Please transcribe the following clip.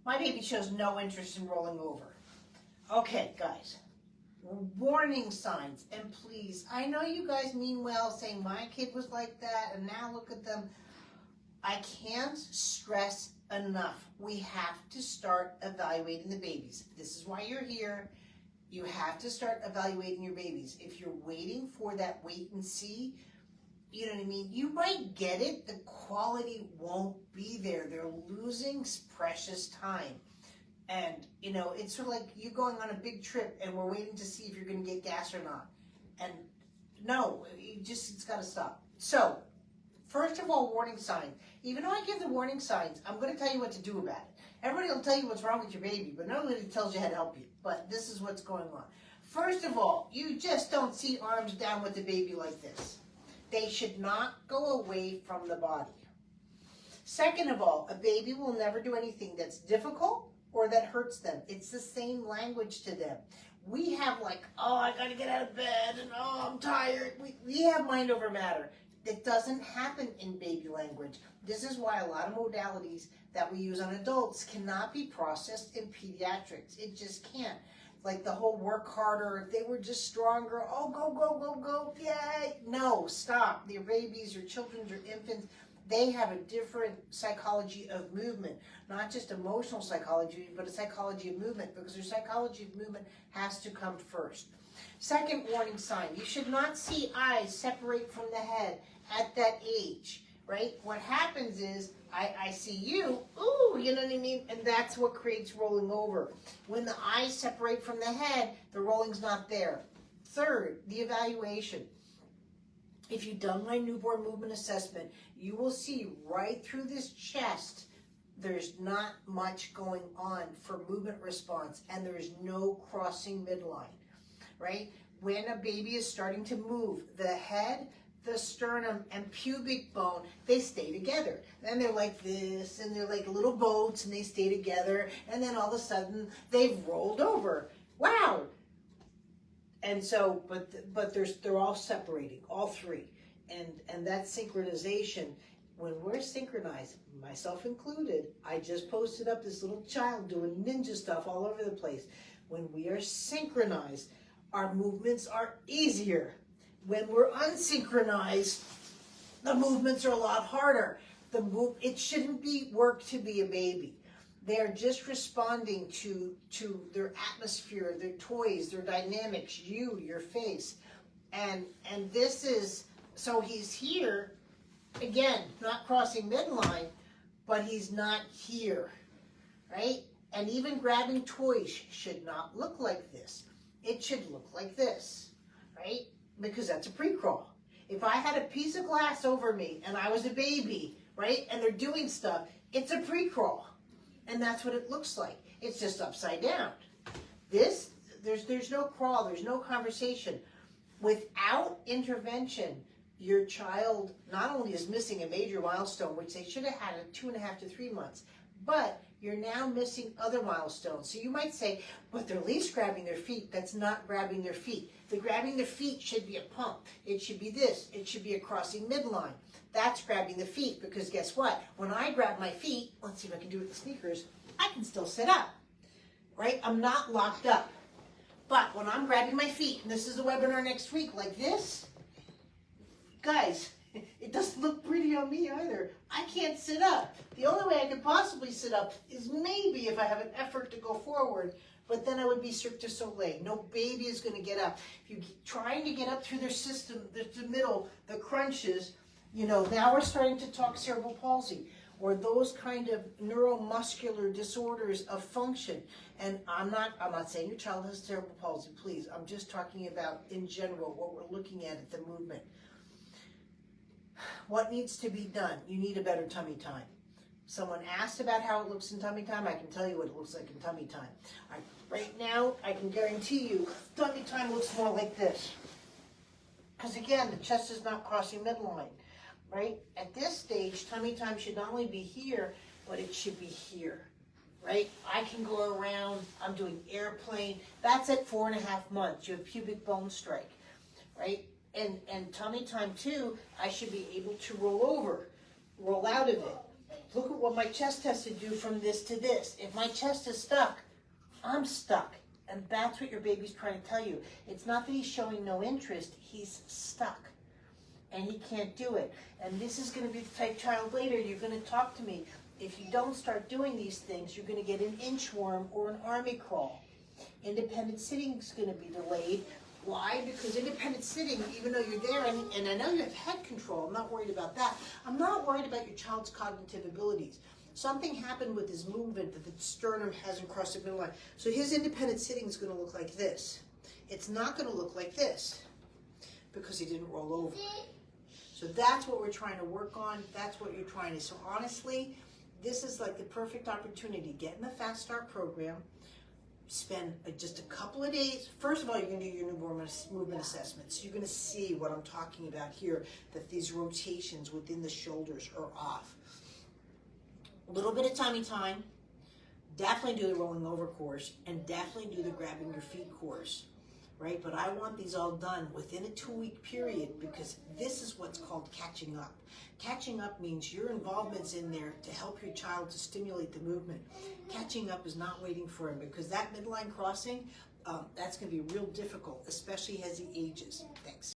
My baby shows no interest in rolling over. Okay, guys. Warning signs. And please, I know you guys mean well saying my kid was like that and now look at them. I can't stress enough. We have to start evaluating the babies. This is why you're here. You have to start evaluating your babies. If you're waiting for that wait and see, you know what I mean? You might get it. The quality won't be there. They're losing precious time. And, you know, it's sort of like you going on a big trip and we're waiting to see if you're going to get gas or not. And no, it's got to stop. So, first of all, warning signs. Even though I give the warning signs, I'm going to tell you what to do about it. Everybody will tell you what's wrong with your baby, but nobody tells you how to help you. But this is what's going on. First of all, you just don't see arms down with the baby like this. They should not go away from the body. Second of all, a baby will never do anything that's difficult or that hurts them. It's the same language to them. We have like, oh, I gotta get out of bed, and oh, I'm tired. We have mind over matter. That doesn't happen in baby language. This is why a lot of modalities that we use on adults cannot be processed in pediatrics. It just can't. Like the whole work harder, if they were just stronger, oh, go, go, go, go, yay. No, stop. Your babies, your children, your infants, they have a different psychology of movement. Not just emotional psychology, but a psychology of movement, because their psychology of movement has to come first. Second warning sign, you should not see eyes separate from the head at that age, right? What happens is, I see you, ooh, you know what I mean? And that's what creates rolling over. When the eyes separate from the head, the rolling's not there. Third, the evaluation. If you've done my newborn movement assessment, you will see right through this chest, there's not much going on for movement response, and there is no crossing midline, right? When a baby is starting to move, the head, the sternum, and pubic bone, they stay together. Then they're like this, and they're like little boats, and they stay together, and then all of a sudden, they've rolled over. Wow! And so, but they're all separating, all three. And that synchronization, when we're synchronized, myself included, I just posted up this little child doing ninja stuff all over the place. When we are synchronized, our movements are easier. When we're unsynchronized, the movements are a lot harder. It shouldn't be work to be a baby. They're just responding to their atmosphere, their toys, their dynamics, your face. And this is, so he's here, again, not crossing midline, but he's not here, right? And even grabbing toys should not look like this. It should look like this, right? Because that's a pre-crawl. If I had a piece of glass over me and I was a baby, right, and they're doing stuff, it's a pre-crawl. And that's what it looks like. It's just upside down. This, there's no crawl, there's no conversation. Without intervention, your child not only is missing a major milestone, which they should have had at 2.5 to 3 months, but you're now missing other milestones. So you might say, but they're at least grabbing their feet. That's not grabbing their feet. The grabbing their feet should be a pump. It should be this. It should be a crossing midline. That's grabbing the feet, because guess what? When I grab my feet, let's see if I can do it with the sneakers, I can still sit up, right? I'm not locked up. But when I'm grabbing my feet, and this is a webinar next week like this, guys, it doesn't look pretty on me either. I can't sit up. The only way I could possibly sit up is maybe if I have an effort to go forward, but then I would be Cirque du Soleil. No baby is going to get up. If you're trying to get up through their system, the middle, the crunches, you know, now we're starting to talk cerebral palsy or those kind of neuromuscular disorders of function. And I'm not saying your child has cerebral palsy, please. I'm just talking about in general what we're looking at the movement. What needs to be done? You need a better tummy time. Someone asked about how it looks in tummy time. I can tell you what it looks like in tummy time. Right now, I can guarantee you, tummy time looks more like this. Because again, the chest is not crossing midline, right? At this stage, tummy time should not only be here, but it should be here, right? I can go around, I'm doing airplane. That's at 4.5 months. You have pubic bone strike, right? And tummy time too, I should be able to roll over, roll out of it. Look at what my chest has to do from this to this. If my chest is stuck, I'm stuck. And that's what your baby's trying to tell you. It's not that he's showing no interest, he's stuck. And he can't do it. And this is going to be the type child later, you're going to talk to me. If you don't start doing these things, you're going to get an inchworm or an army crawl. Independent sitting is going to be delayed. Why? Because independent sitting, even though you're there, and I know you have head control, I'm not worried about that. I'm not worried about your child's cognitive abilities. Something happened with his movement that the sternum hasn't crossed the midline. So his independent sitting is going to look like this. It's not going to look like this because he didn't roll over. So that's what we're trying to work on. That's what you're trying to. So honestly, this is like the perfect opportunity. Get in the Fast Start program. Spend just a couple of days. First of all, you're going to do your newborn movement assessments. You're going to see what I'm talking about here, that these rotations within the shoulders are off. A little bit of tummy time. Definitely do the rolling over course, and definitely do the grabbing your feet course, right? But I want these all done within a 2-week period because this is what's called catching up. Catching up means your involvement's in there to help your child to stimulate the movement. Catching up is not waiting for him because that midline crossing, that's going to be real difficult, especially as he ages. Thanks.